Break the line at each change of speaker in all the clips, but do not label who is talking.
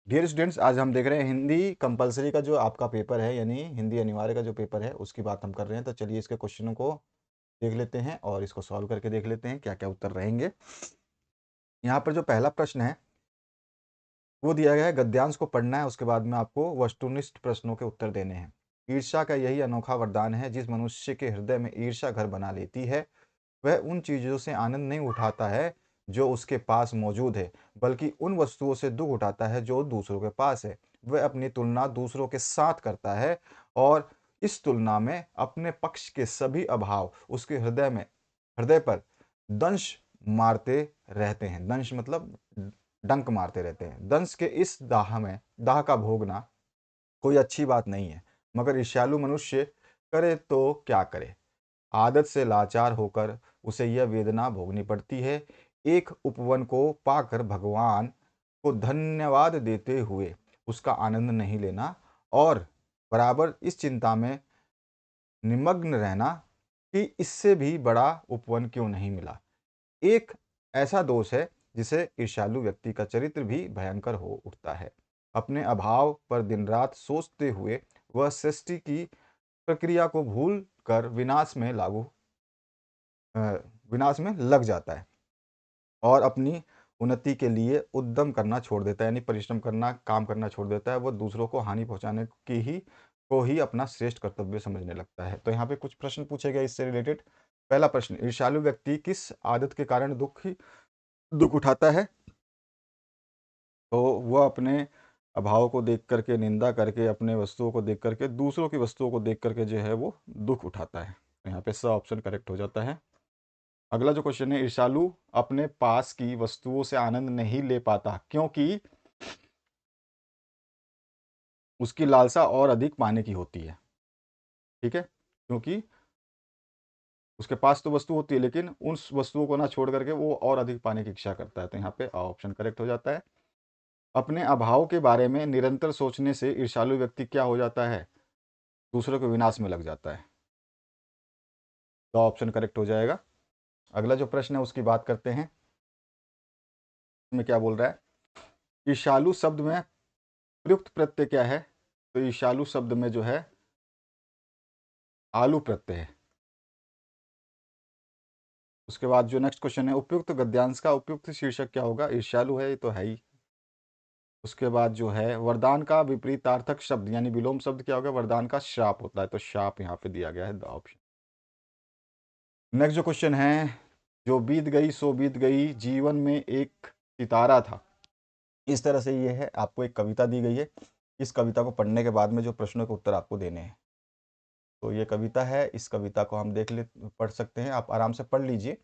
Dear students, आज हम देख रहे हैं हिंदी कंपलसरी का जो आपका पेपर है, यानी हिंदी अनिवार्य का जो पेपर है उसकी बात हम कर रहे हैं। तो चलिए इसके क्वेश्चनों को देख लेते हैं और इसको सॉल्व करके देख लेते हैं क्या क्या उत्तर रहेंगे। यहाँ पर जो पहला प्रश्न है वो दिया गया है, गद्यांश को पढ़ना है, उसके बाद में आपको वस्तुनिष्ठ प्रश्नों के उत्तर देने हैं। ईर्ष्या का यही अनोखा वरदान है, जिस मनुष्य के हृदय में ईर्ष्या घर बना लेती है वह उन चीज़ों से आनंद नहीं उठाता है जो उसके पास मौजूद है, बल्कि उन वस्तुओं से दुख उठाता है जो दूसरों के पास है। वह अपनी तुलना दूसरों के साथ करता है और इस तुलना में अपने पक्ष के सभी अभाव उसके हृदय पर दंश मारते रहते हैं। दंश मतलब डंक मारते रहते हैं। दंश के इस दाह का भोगना कोई अच्छी बात नहीं है, मगर ईर्ष्यालु मनुष्य करे तो क्या करे। आदत से लाचार होकर उसे यह वेदना भोगनी पड़ती है। एक उपवन को पाकर भगवान को धन्यवाद देते हुए उसका आनंद नहीं लेना और बराबर इस चिंता में निमग्न रहना कि इससे भी बड़ा उपवन क्यों नहीं मिला। एक ऐसा दोष है जिसे ईर्ष्यालु व्यक्ति का चरित्र भी भयंकर हो उठता है। अपने अभाव पर दिन रात सोचते हुए वह सृष्टि की प्रक्रिया को भूल कर अ, विनाश में लग जाता है और अपनी उन्नति के लिए उद्यम करना छोड़ देता है, यानी परिश्रम करना, काम करना छोड़ देता है। वो दूसरों को हानि पहुंचाने की ही अपना श्रेष्ठ कर्तव्य समझने लगता है। तो यहाँ पे कुछ प्रश्न पूछे गए इससे रिलेटेड। पहला प्रश्न, ईर्ष्यालु व्यक्ति किस आदत के कारण दुख उठाता है? तो वह अपने अभाव को देख करके, निंदा करके, अपने वस्तुओं को देख करके, दूसरों की वस्तुओं को देख करके जो है वो दुख उठाता है। तो यहाँ पे स ऑप्शन करेक्ट हो जाता है। अगला जो क्वेश्चन है, ईर्ष्यालु अपने पास की वस्तुओं से आनंद नहीं ले पाता क्योंकि उसकी लालसा और अधिक पाने की होती है। ठीक है, क्योंकि उसके पास तो वस्तु होती है लेकिन उन वस्तुओं को ना छोड़ करके वो और अधिक पाने की इच्छा करता है। तो यहाँ पे ऑप्शन करेक्ट हो जाता है। अपने अभाव के बारे में निरंतर सोचने से ईर्ष्यालु व्यक्ति क्या हो जाता है? दूसरों के विनाश में लग जाता है। तो ऑप्शन करेक्ट हो जाएगा। अगला जो प्रश्न है उसकी बात करते हैं। में क्या बोल रहा है? ईर्ष्यालु शब्द में प्रयुक्त प्रत्यय क्या है? तो ईर्ष्यालु शब्द में जो है आलू प्रत्यय है। उसके बाद जो नेक्स्ट क्वेश्चन है, उपयुक्त गद्यांश का उपयुक्त शीर्षक क्या होगा? ईर्ष्यालु है, ये तो है ही। उसके बाद जो है वरदान का विपरीतार्थक शब्द यानी विलोम शब्द क्या होगा? वरदान का श्राप होता है, तो श्राप यहाँ पे दिया गया है, द ऑप्शन। नेक्स्ट जो क्वेश्चन है, जो बीत गई सो बीत गई, जीवन में एक सितारा था। इस तरह से ये है, आपको एक कविता दी गई है। इस कविता को पढ़ने के बाद में जो प्रश्नों के उत्तर आपको देने हैं। तो ये कविता है, इस कविता को हम पढ़ सकते हैं, आप आराम से पढ़ लीजिए।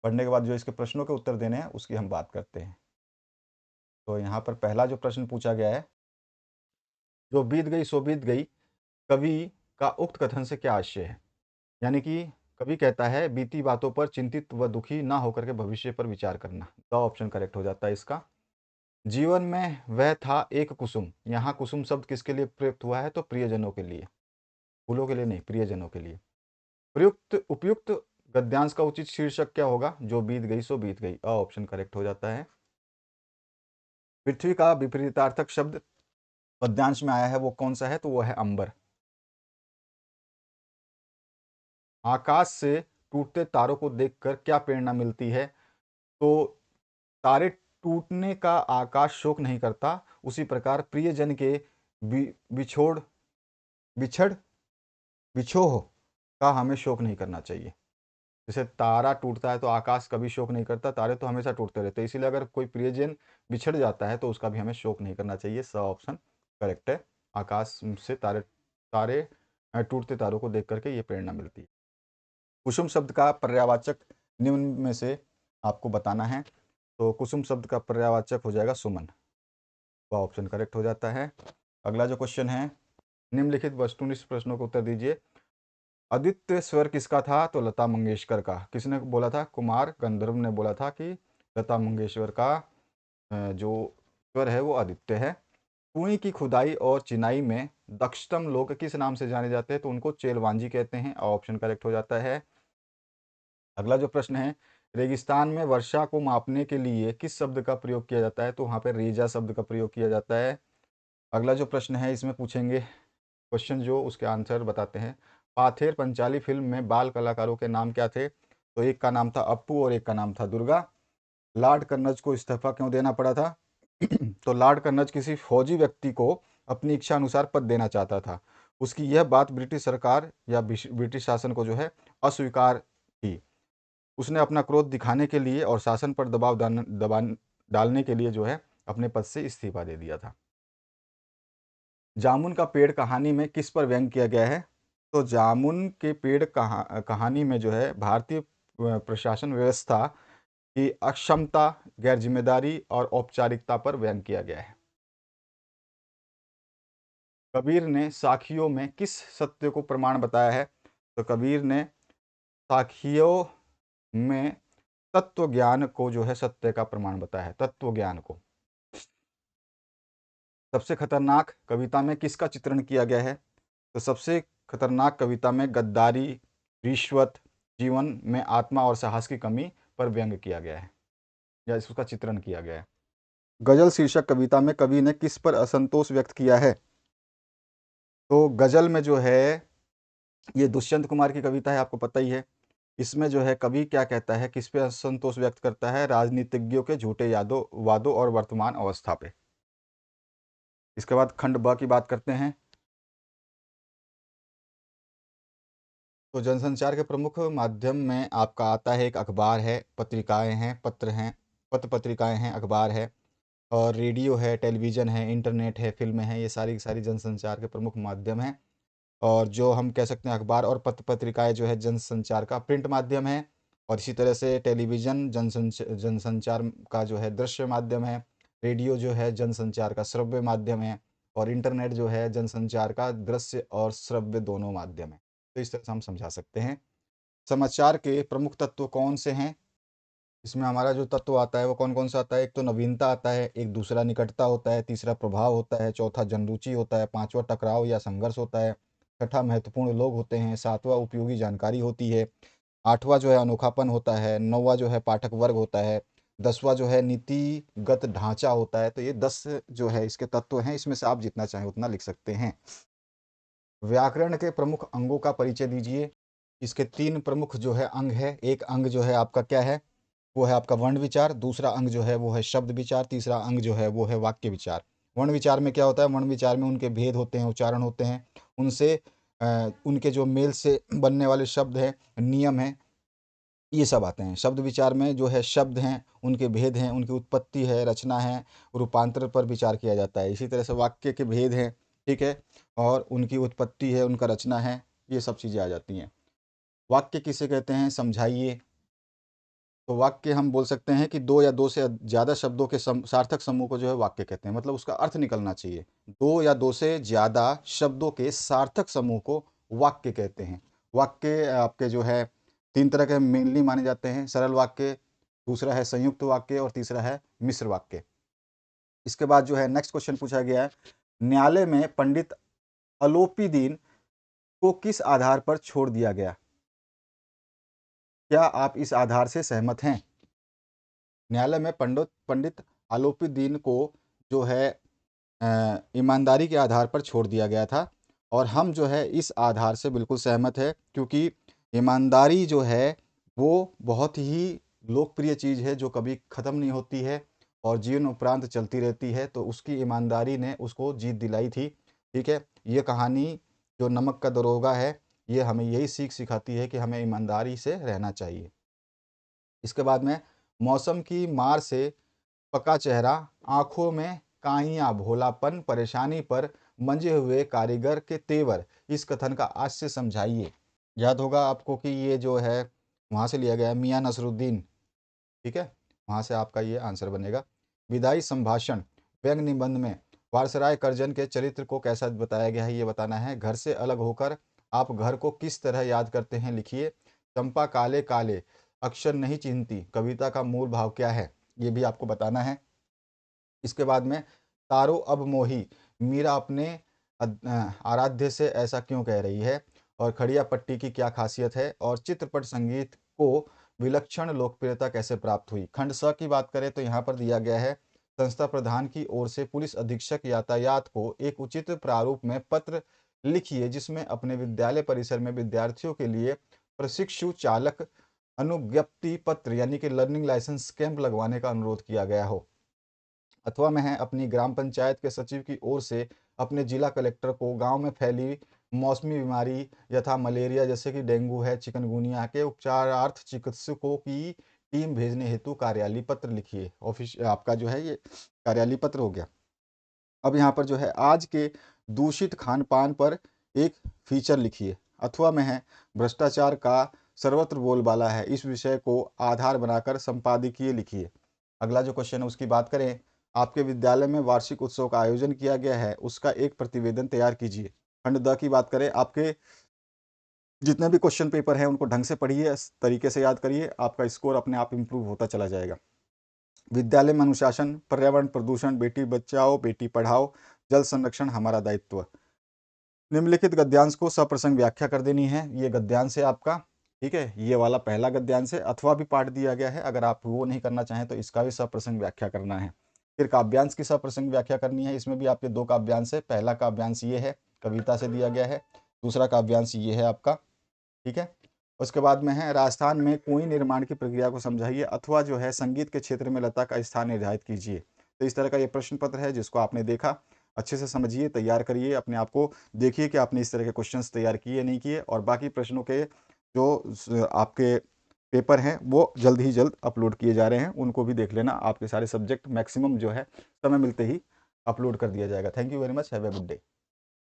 पढ़ने के बाद जो इसके प्रश्नों के उत्तर देने हैं उसकी हम बात करते हैं। तो यहाँ पर पहला जो प्रश्न पूछा गया है, जो बीत गई सो बीत गई, कवि का उक्त कथन से क्या आशय है? यानी कि कवि कहता है बीती बातों पर चिंतित व दुखी ना होकर के भविष्य पर विचार करना। द ऑप्शन करेक्ट हो जाता है इसका। जीवन में वह था एक कुसुम, यहाँ कुसुम शब्द किसके लिए प्रयुक्त हुआ है? तो प्रियजनों के लिए, फूलों के लिए नहीं, प्रियजनों के लिए। प्रयुक्त उपयुक्त गद्यांश का उचित शीर्षक क्या होगा? जो बीत गई सो बीत गई। ऑप्शन करेक्ट हो जाता है। पृथ्वी का विपरीतार्थक शब्द पद्यांश में आया है, वो कौन सा है? तो वो है अंबर। आकाश से टूटते तारों को देखकर क्या प्रेरणा मिलती है? तो तारे टूटने का आकाश शोक नहीं करता, उसी प्रकार प्रियजन के बिछोड़ बिछड़ बिछोह का हमें शोक नहीं करना चाहिए। जैसे तारा टूटता है तो आकाश कभी शोक नहीं करता, तारे तो हमेशा टूटते रहते हैं। इसीलिए अगर कोई प्रियजन बिछड़ जाता है तो उसका भी हमें शोक नहीं करना चाहिए। स ऑप्शन करेक्ट है। आकाश से तारे तारे टूटते तारों को देख करके ये प्रेरणा मिलती है। कुसुम शब्द का पर्यावाचक निम्न में से आपको बताना है। तो कुसुम शब्द का पर्यावाचक हो जाएगा सुमन। वह ऑप्शन करेक्ट हो जाता है। अगला जो क्वेश्चन है, निम्नलिखित वस्तुनिष्ठ प्रश्नों को उत्तर दीजिए। आदित्य स्वर किसका था? तो लता मंगेशकर का। किसने बोला था? कुमार गंधर्व ने बोला था कि लता मंगेशकर का जो स्वर है वो आदित्य है। कुएं की खुदाई और चिनाई में दक्षतम लोग किस नाम से जाने जाते हैं? तो उनको चेलवांजी कहते हैं। ऑप्शन करेक्ट हो जाता है। अगला जो प्रश्न है, रेगिस्तान में वर्षा को मापने के लिए किस शब्द का प्रयोग किया जाता है? तो वहाँ पे रेजा शब्द का प्रयोग किया जाता है। अगला जो प्रश्न है इसमें पूछेंगे क्वेश्चन, जो उसके आंसर बताते हैं। पाथेर पंचाली फिल्म में बाल कलाकारों के नाम क्या थे? तो एक का नाम था अप्पू और एक का नाम था दुर्गा। लॉर्ड कन्नौज को इस्तीफा क्यों देना पड़ा था? तो लॉर्ड कन्नौज किसी फौजी व्यक्ति को अपनी इच्छा अनुसार पद देना चाहता था। उसकी यह बात ब्रिटिश सरकार या ब्रिटिश शासन को जो है अस्वीकार थी। उसने अपना क्रोध दिखाने के लिए और शासन पर दबाव डालने के लिए जो है अपने पद से इस्तीफा दे दिया था। जामुन का पेड़ कहानी में किस पर व्यंग किया गया है? तो जामुन के पेड़ कहानी में जो है भारतीय प्रशासन व्यवस्था की अक्षमता, गैर जिम्मेदारी और औपचारिकता पर व्यंग किया गया है। कबीर ने साखियों में किस सत्य को प्रमाण बताया है? तो कबीर ने साखियों में तत्व ज्ञान को जो है सत्य का प्रमाण बताया है, तत्व ज्ञान को। सबसे खतरनाक कविता में किसका चित्रण किया गया है? तो सबसे खतरनाक कविता में गद्दारी, रिश्वत, जीवन में आत्मा और साहस की कमी पर व्यंग किया गया है या इसका चित्रण किया गया है। गजल शीर्षक कविता में कवि ने किस पर असंतोष व्यक्त किया है? तो गजल में जो है ये दुष्यंत कुमार की कविता है, आपको पता ही है। इसमें जो है कवि क्या कहता है, किस पे असंतोष व्यक्त करता है? राजनीतिज्ञों के झूठे यादों वादों और वर्तमान अवस्था पे। इसके बाद खंड ब की बात करते हैं। तो जनसंचार के प्रमुख माध्यम में आपका आता है, एक अखबार है, पत्रिकाएं हैं, पत्र हैं, पत्र पत्रिकाएं हैं, अखबार है, और रेडियो है, टेलीविज़न है, इंटरनेट है, फिल्में हैं। ये सारी की सारी जनसंचार के प्रमुख माध्यम हैं। और जो हम कह सकते हैं अखबार और पत्र पत्रिकाएं जो है जनसंचार का प्रिंट माध्यम है। और इसी तरह से टेलीविज़न जनसंचार का जो है दृश्य माध्यम है। रेडियो जो है जनसंचार का श्रव्य माध्यम है। और इंटरनेट जो है जनसंचार का दृश्य और श्रव्य दोनों माध्यम है। तो इस तरह से हम समझा सकते हैं। समाचार के प्रमुख तत्व कौन से हैं? इसमें हमारा जो तत्व आता है वो कौन कौन सा आता है? एक तो नवीनता आता है, एक दूसरा निकटता होता है, तीसरा प्रभाव होता है, चौथा जनरुचि होता है, पांचवा टकराव या संघर्ष होता है, छठा महत्वपूर्ण लोग होते हैं, सातवां उपयोगी जानकारी होती है, आठवां जो है अनोखापन होता है, नौवां जो है पाठक वर्ग होता है, दसवां जो है नीतिगत ढांचा होता है। तो ये 10 जो है इसके तत्व हैं। इसमें से आप जितना चाहें उतना लिख सकते हैं। व्याकरण के प्रमुख अंगों का परिचय दीजिए। इसके 3 प्रमुख जो है अंग है। एक अंग जो है आपका क्या है? वो है आपका वर्ण विचार। दूसरा अंग जो है वो है शब्द विचार। तीसरा अंग जो है वो है वाक्य विचार। वर्ण विचार में क्या होता है? वर्ण विचार में उनके भेद होते हैं, उच्चारण होते हैं, उनसे उनके जो मेल से बनने वाले शब्द हैं, नियम हैं, ये सब आते हैं। शब्द विचार में जो है शब्द हैं, उनके भेद हैं, उनकी उत्पत्ति है, रचना है, रूपांतर पर विचार किया जाता है। इसी तरह से वाक्य के भेद हैं, ठीक है, और उनकी उत्पत्ति है, उनका रचना है, ये सब चीज़ें आ जाती हैं। वाक्य किसे कहते हैं? समझाइए। तो वाक्य हम बोल सकते हैं कि 2 या 2 से ज़्यादा शब्दों के सार्थक समूह को जो है वाक्य कहते हैं। मतलब उसका अर्थ निकलना चाहिए। 2 या 2 से ज़्यादा शब्दों के सार्थक समूह को वाक्य कहते हैं। वाक्य आपके जो है 3 तरह के मेनली माने जाते हैं। सरल वाक्य, दूसरा है संयुक्त वाक्य और तीसरा है मिश्र वाक्य। इसके बाद जो है नेक्स्ट क्वेश्चन पूछा गया है, न्यायालय में पंडित अलोपीदीन को किस आधार पर छोड़ दिया गया? क्या आप इस आधार से सहमत हैं? न्यायालय में पंडित आलोपीदीन को जो है ईमानदारी के आधार पर छोड़ दिया गया था। और हम जो है इस आधार से बिल्कुल सहमत है, क्योंकि ईमानदारी जो है वो बहुत ही लोकप्रिय चीज़ है, जो कभी ख़त्म नहीं होती है और जीवन उपरांत चलती रहती है। तो उसकी ईमानदारी ने उसको जीत दिलाई थी, ठीक है। ये कहानी जो नमक का दरोगा है, ये हमें यही सीख सिखाती है कि हमें ईमानदारी से रहना चाहिए। इसके बाद में मौसम की मार से पका चेहरा, आंखों में काइयां, भोलापन, परेशानी पर मंजे हुए कारीगर के तेवर, इस कथन का आज से समझाइए। याद होगा आपको कि ये जो है वहाँ से लिया गया है, मियाँ नसरुद्दीन, ठीक है, वहाँ से आपका ये आंसर बनेगा। विदाई संभाषण व्यंग निबंध में वारसराय करजन के चरित्र को कैसा बताया गया है, ये बताना है। घर से अलग होकर आप घर को किस तरह याद करते हैं, लिखिए। चंपा काले काले अक्षर नहीं चिन्हती, कविता का मूल भाव क्या है, ये भी आपको बताना है। इसके बाद में तारो अब मोही, मीरा अपने आराध्य से ऐसा क्यों कह रही है, और खड़िया पट्टी की क्या खासियत है, और चित्रपट संगीत को विलक्षण लोकप्रियता कैसे प्राप्त हुई। खंड स की बात करें तो यहाँ पर दिया गया है, संस्था प्रधान की ओर से पुलिस अधीक्षक यातायात को एक उचित प्रारूप में पत्र लिखिए जिसमें अपने विद्यालय परिसर में विद्यार्थियों के लिए प्रशिक्षु चालक अनुज्ञप्ति पत्र यानी कि लर्निंग लाइसेंस कैंप लगवाने का अनुरोध किया गया हो। अथवा में है, अपनी ग्राम पंचायत के सचिव की ओर से अपने जिला कलेक्टर को गांव में फैली मौसमी बीमारी यथा मलेरिया जैसे कि डेंगू है, चिकनगुनिया के उपचारार्थ चिकित्सकों की टीम भेजने हेतु कार्यालय पत्र लिखिए। ऑफिस आपका जो है ये कार्यालय पत्र हो गया। अब यहाँ पर जो है, आज के दूषित खान पान पर एक फीचर लिखिए। अथवा में है, भ्रष्टाचार का सर्वत्र बोलबाला है, इस विषय को आधार बनाकर संपादकीय लिखिए। अगला जो क्वेश्चन है उसकी बात करें, आपके विद्यालय में वार्षिक उत्सव का आयोजन किया गया है, उसका एक प्रतिवेदन तैयार कीजिए। खंड द की बात करें, आपके जितने भी क्वेश्चन पेपर हैं उनको ढंग से पढ़िए, इस तरीके से याद करिए, आपका स्कोर अपने आप इंप्रूव होता चला जाएगा। विद्यालय में अनुशासन, पर्यावरण प्रदूषण, बेटी बचाओ बेटी पढ़ाओ, जल संरक्षण हमारा दायित्व। निम्नलिखित गद्यांश को सप्रसंग व्याख्या कर देनी है। ये गद्यांश है आपका, ठीक है, ये वाला पहला गद्यांश है। अथवा भी पाठ दिया गया है, अगर आप वो नहीं करना चाहें तो इसका भी सप्रसंग व्याख्या करना है। फिर काव्यांश की सप्रसंग व्याख्या करनी है, इसमें भी आपके दो काव्यांश है। पहला काव्यांश ये है, कविता से दिया गया है। दूसरा काव्यांश ये है आपका, ठीक है। उसके बाद में है, राजस्थान में कुएं निर्माण की प्रक्रिया को समझाइए, अथवा जो है संगीत के क्षेत्र में लता का स्थान निर्धारित कीजिए। तो इस तरह का ये प्रश्न पत्र है जिसको आपने देखा, अच्छे से समझिए, तैयार करिए, अपने आप को देखिए कि आपने इस तरह के क्वेश्चंस तैयार किए नहीं किए। और बाकी प्रश्नों के जो आपके पेपर हैं वो जल्द ही जल्द अपलोड किए जा रहे हैं, उनको भी देख लेना। आपके सारे सब्जेक्ट मैक्सिमम जो है समय मिलते ही अपलोड कर दिया जाएगा। Thank you very much, have a good day.